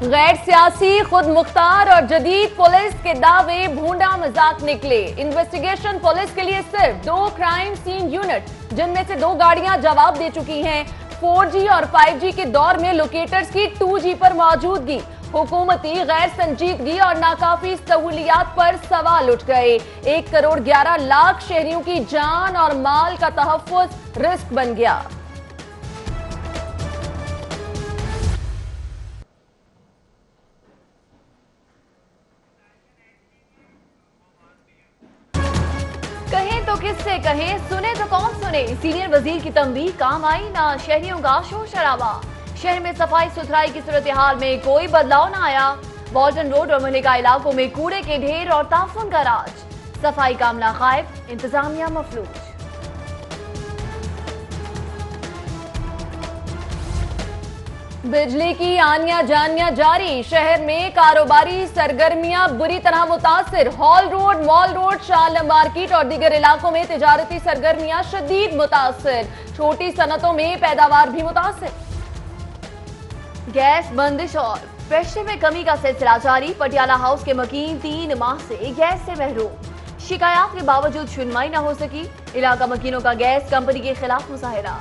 गैर सियासी, खुद मुख्तार और जदीद पुलिस के दावे भूंडा मजाक निकले। इन्वेस्टिगेशन पुलिस के लिए सिर्फ 2 क्राइम सीन यूनिट, जिनमें से 2 गाड़ियां जवाब दे चुकी हैं। 4G और 5G के दौर में लोकेटर्स की 2G पर मौजूदगी, हुकूमती गैर संजीदगी और नाकाफी सहूलियात पर सवाल उठ गए। 1 करोड़ 11 लाख शहरियों की जान और माल का तहफ्फुज रिस्क बन गया। कहें तो किससे कहें, सुने तो कौन सुने। सीनियर वजीर की तंबीह काम आई ना, शहरियों का शोर शराबा। शहर में सफाई सुथराई की सूरत हाल में कोई बदलाव न आया। वॉल्टन रोड और मलिका इलाकों में कूड़े के ढेर और ताफुन का राज। सफाई का अमला गायब, इंतजामिया मफलूज। बिजली की आनिया जानिया जारी, शहर में कारोबारी सरगर्मियां बुरी तरह मुतासिर। हॉल रोड, मॉल रोड, शाल मार्केट और दीगर इलाकों में तिजारती सरगर्मियां शदीद मुतासिर। छोटी सनतों में पैदावार भी मुतासिर। गैस बंदिश और प्रेशर में कमी का सिलसिला जारी। पटियाला हाउस के मकीन 3 माह से गैस से महरूम। शिकायत के बावजूद सुनवाई न हो सकी। इलाका मकीनों का गैस कंपनी के खिलाफ मुजाहिरा।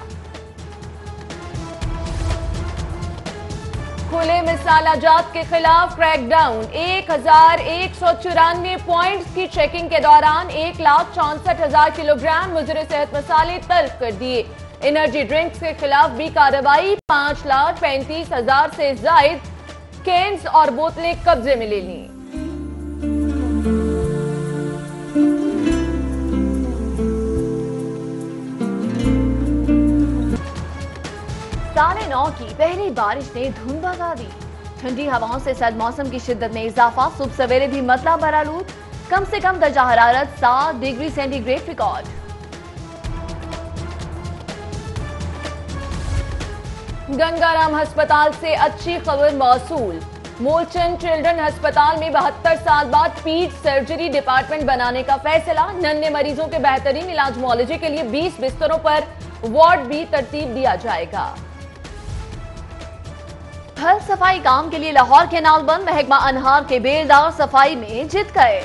खुले मिसालाजात के खिलाफ क्रैकडाउन। 1194 पॉइंट्स की चेकिंग के दौरान 1,64,000 किलोग्राम मुजरे सेहत मसाले तल्फ कर दिए। एनर्जी ड्रिंक्स के खिलाफ भी कार्रवाई। 5,35,000 से जायद कैंस और बोतलें कब्जे में ले ली। साढ़े 9 की पहली बारिश ने धुंध भगा दी। ठंडी हवाओं से सर्द मौसम की शिद्दत में इजाफा। सुबह सवेरे भी मतला बरालूद। कम से कम दर्जा हरारत 7 डिग्री सेंटीग्रेड रिकॉर्ड। गंगाराम अस्पताल से अच्छी खबर मौसूल। मूलचंद चिल्ड्रन अस्पताल में 72 साल बाद पीड सर्जरी डिपार्टमेंट बनाने का फैसला। नन्हे मरीजों के बेहतरीन इलाज मुआलजे के लिए 20 बिस्तरों पर वार्ड भी तरतीब दिया जाएगा। हर सफाई काम के लिए लाहौर कैनाल बंद। महकमा अनहार के बेलदार सफाई में जित गए।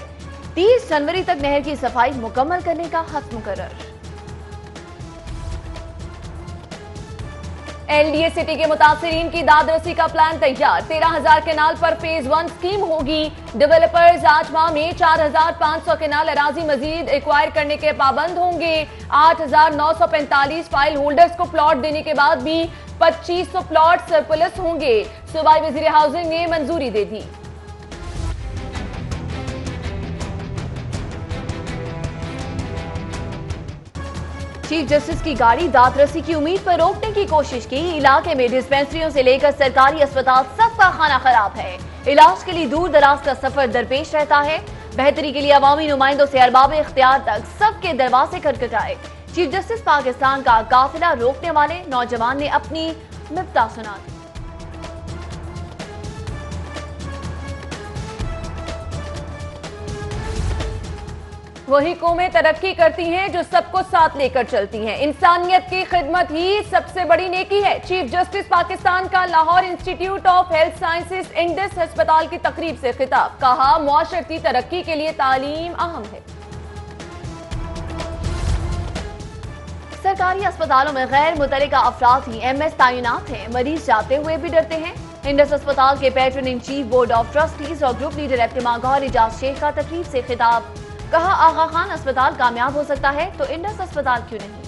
30 जनवरी तक नहर की सफाई मुकम्मल करने का हक मुकर्रर। एलडीए सिटी के मुतासिरीन की दादरसी का प्लान तैयार। 13,000 केनाल पर फेज 1 स्कीम होगी। डेवलपर्स 8 माह में 4,500 केनाल अराजी मजीद एक्वायर करने के पाबंद होंगे। 8,945 फाइल होल्डर्स को प्लॉट देने के बाद भी 2500 प्लॉट सरप्लस होंगे। सूबाई वजीर हाउसिंग ने मंजूरी दे दी। चीफ जस्टिस की गाड़ी दादरसी की उम्मीद पर रोकने की कोशिश की। इलाके में डिस्पेंसरियों से लेकर सरकारी अस्पताल सबका खाना खराब है। इलाज के लिए दूर दराज का सफर दरपेश रहता है। बेहतरी के लिए अवामी नुमाइंदों से अरबाब इख्तियार तक सबके दरवाजे खटखटाए। चीफ जस्टिस पाकिस्तान का काफिला रोकने वाले नौजवान ने अपनी मिफ्ता सुना दी। वही कौमें तरक्की करती हैं जो सबको साथ लेकर चलती हैं। इंसानियत की खिदमत ही सबसे बड़ी नेकी है। चीफ जस्टिस पाकिस्तान का Lahore institute of health sciences Indus अस्पताल की तकरीब से खिताब। कहा, मुआशरती तरक्की के लिए तालीम अहम है। सरकारी अस्पतालों में गैर मुतल्लिका अफराद ही एमएस तैनात हैं। मरीज जाते हुए भी डरते हैं। इंडस अस्पताल के patron in chief board of trustees और ग्रुप लीडर एफ्तिमा गौहर इजाज शेख का तकरीब से खिताब। कहा, आगा खान अस्पताल कामयाब हो सकता है तो इंडस अस्पताल क्यों नहीं।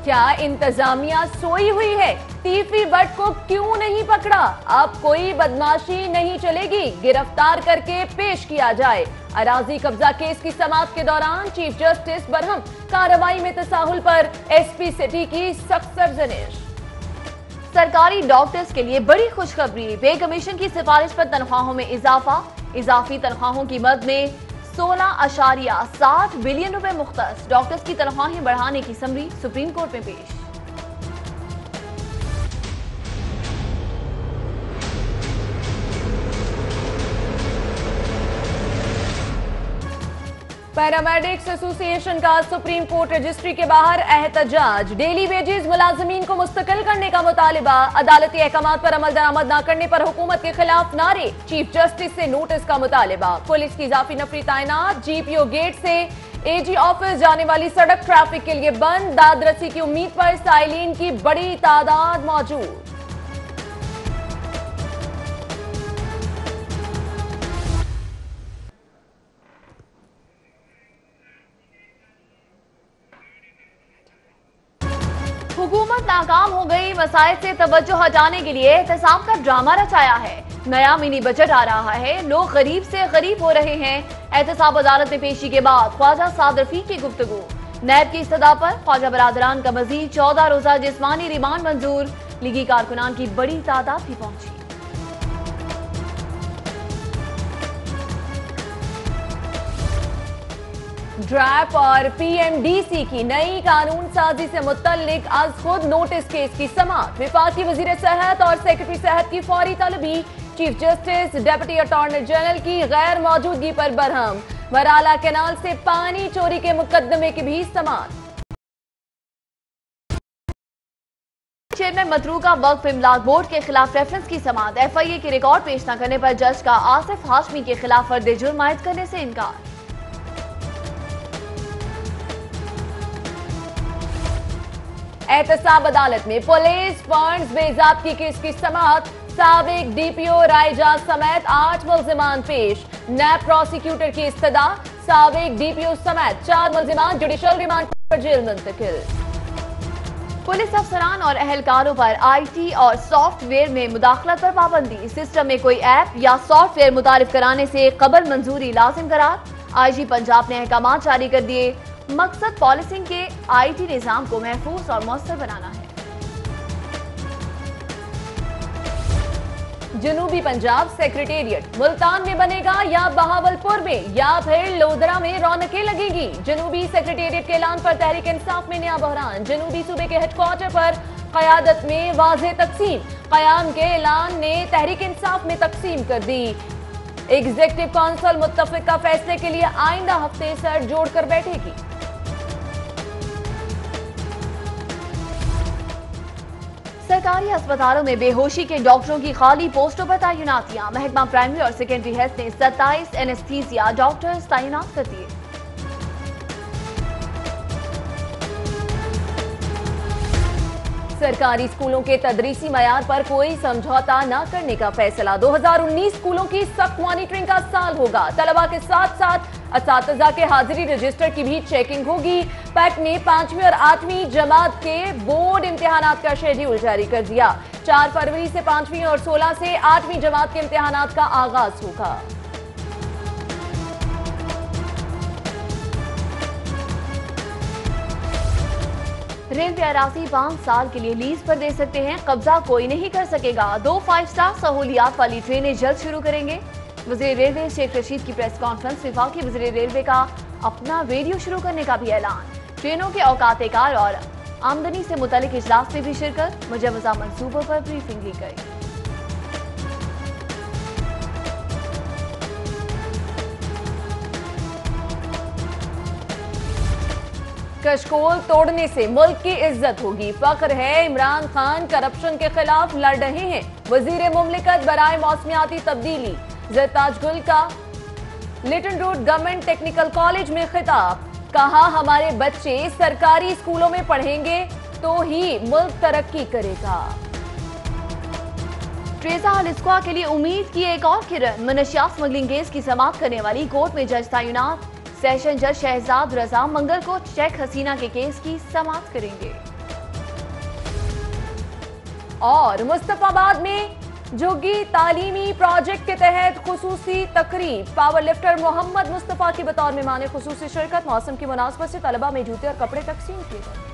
क्या इंतजामिया सोई हुई है? तीफी बट को क्यों नहीं पकड़ा? अब कोई बदमाशी नहीं चलेगी, गिरफ्तार करके पेश किया जाए। अराजी कब्जा केस की समाअत के दौरान चीफ जस्टिस बरहम। कार्रवाई में तसाहुल पर एसपी सिटी की सख्त सरजनिश। सरकारी डॉक्टर्स के लिए बड़ी खुशखबरी। पे कमीशन की सिफारिश पर तनख्वाहों में इजाफा। इजाफी तनख्वाहों की मद में 16.60 बिलियन रुपए मुख्तस। डॉक्टर्स की तनख्वाहें बढ़ाने की समरी सुप्रीम कोर्ट में पेश। पैरामेडिक्स एसोसिएशन का सुप्रीम कोर्ट रजिस्ट्री के बाहर एहतजाज। डेली वेजेस मुलाजमीन को मुस्तकिल करने का मुतालिबा। अदालती अहकामात पर अमल दरामद न करने पर हुकूमत के खिलाफ नारे। चीफ जस्टिस से नोटिस का मुतालिबा। पुलिस की इजाफी नफरी तैनात। जीपीओ गेट से एजी ऑफिस जाने वाली सड़क ट्रैफिक के लिए बंद। दादरसी की उम्मीद पर साइलिन की बड़ी तादाद मौजूद। हुकूमत नाकाम हो गई। मसाइल से तवज्जो हटाने के लिए एहतसाब का ड्रामा रचाया है। नया मिनी बजट आ रहा है। लोग गरीब से गरीब हो रहे हैं। एहतसाब अदालत में पेशी के बाद ख्वाजा साद रफीक की गुफ्तगू। नैब की इस्तदा पर ख्वाजा बरादरान का मजीद 14 रोजा जिस्मानी रिमांड मंजूर। लीगी कारकुनान की बड़ी तादाद भी पहुंची। ड्रैप और पीएमडीसी की नई कानून साजी से मुत्तल्लिक आज खुद नोटिस केस की समाअत। विफाकी वजीर सेहत और सेक्रेटरी सेहत की फौरी तलबी। Chief justice deputy attorney general की गैर मौजूदगी पर बरहम। वराला कैनाल से पानी चोरी के मुकदमे की भी समाअत। चेयरमैन मतरूका वक्फ इमलाक बोर्ड के खिलाफ रेफरेंस की समाअत। एफआईए की रिकॉर्ड पेश न करने पर जज का आसिफ हाशमी के खिलाफ फर्द जुर्म आयद करने से इनकार। एहतसाब अदालत में पुलिस फंड्स बेज़ाब्ती केस की समाअत। साबिक डीपीओ रायजाद समेत 8 मुल्जिमान पेश। नैब प्रोसिक्यूटर की इस्तदा। साबिक डीपीओ समेत 4 मुल्जिमान जुडिशल रिमांड पर जेल मुंतकिल। पुलिस अफसरान और अहलकारों पर आईटी और सॉफ्टवेयर में मुदाखलत पर पाबंदी। सिस्टम में कोई ऐप या सॉफ्टवेयर मुतारिफ कराने से कबल मंजूरी लाजिम करार। आईजी पंजाब ने अहकामात जारी कर दिए। मकसद पॉलिसिंग के आईटी निजाम को महफूज और मौसर बनाना है। जनूबी पंजाब सेक्रेटेरिएट मुल्तान में बनेगा या बहावलपुर में या फिर लोधरा में रौनकें लगेगी। जनूबी सेक्रेटेरिएट के ऐलान पर तहरीक इंसाफ में नया बहरान। जनूबी सूबे के हेडक्वार्टर पर क़यादत में वाज़ेह तकसीम। क़याम के ऐलान ने तहरीक इंसाफ में तकसीम कर दी। एग्जीक्यूटिव काउंसिल मुत्तफिका फैसले के लिए आइंदा हफ्ते सर जोड़कर बैठेगी। सरकारी अस्पतालों में बेहोशी के डॉक्टरों की खाली पोस्टों पर तैनातियां। महकमा प्राइमरी और सेकेंडरी हेल्थ ने 27 एनेस्थीसिया डॉक्टर्स तैनात कर दिए। सरकारी स्कूलों के तदरीसी मयार पर कोई समझौता न करने का फैसला। 2019 स्कूलों की सख्त मॉनिटरिंग का साल होगा। तलबा के साथ साथ असातिज़ा के हाजिरी रजिस्टर की भी चेकिंग होगी। पैक ने 5वीं और 8वीं जमात के बोर्ड इम्तिहानात का शेड्यूल जारी कर दिया। 4 फरवरी से 5वीं और 16 से 8वीं जमात के इम्तिहानात का आगाज होगा। रेलवे अराजी 5 साल के लिए लीज पर दे सकते हैं। कब्जा कोई नहीं कर सकेगा। 2 5 स्टार सहूलियात वाली ट्रेनें जल्द शुरू करेंगे। वज़ीर रेलवे शेख रशीद की प्रेस कॉन्फ्रेंस। विफाकी वज़ीर रेलवे का अपना रेडियो शुरू करने का भी ऐलान। ट्रेनों के औकात कार और आमदनी से मुतालिक इजलास में भी शिरकत। मुजव्वज़ा मंसूबों पर ब्रीफिंग ली गई। कशकोल तोड़ने से मुल्क की इज्जत होगी। फख्र है इमरान खान करप्शन के खिलाफ लड़ रहे हैं। वजीर मुमलिकत बराए मौसमियाती तब्दीली ज़रताज गुल का Lytton road government technical college में खिताब। कहा हमारे बच्चे सरकारी स्कूलों में पढ़ेंगे तो ही मुल्क तरक्की करेगा। ट्रेजा हलिस्क्वा के लिए उम्मीद की एक और किरण। मनशियात स्मगलिंग केस की समाप्त करने वाली कोर्ट में जज तैनात। सेशन जज शहजाद रजा मंगल को शेख हसीना के केस की समाप्त करेंगे। और मुस्तफाबाद में जोगी तालीमी प्रोजेक्ट के तहत खुसूसी तकरीब। पावर लिफ्टर मोहम्मद मुस्तफा की बतौर मेहमान खुसूसी शिरकत। मौसम की मुनासबत से तलबा में जूते और कपड़े तकसीम किए गए।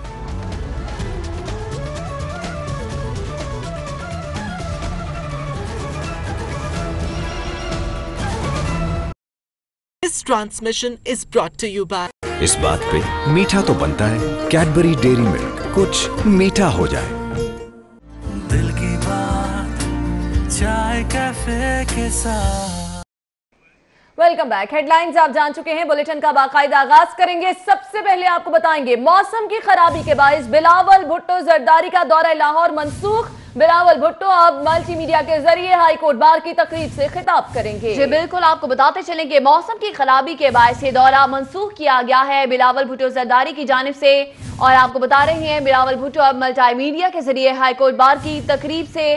This transmission is brought to you by इस बात पे मीठा तो बनता है कैडबरी डेयरी मिल्क, कुछ मीठा हो जाए। दिल की बात चाय कैफे के साथ। Welcome back. हेडलाइंस आप जान चुके हैं, बुलेटिन का बाकायदा आगाज करेंगे। सबसे पहले आपको बताएंगे मौसम की खराबी के बायस बिलावल भुट्टो जरदारी का दौरा लाहौर मनसूख। बिलावल भुट्टो अब मल्टीमीडिया के जरिए हाईकोर्ट बार की तकरीब से खिताब करेंगे। जी बिल्कुल, आपको बताते चलेंगे मौसम की खराबी के बायस ये दौरा मनसूख किया गया है बिलावल भुट्टो जरदारी की जानिब से। और आपको बता रहे हैं बिलावल भुट्टो अब मल्टीमीडिया के जरिए हाईकोर्ट बार की तकरीब से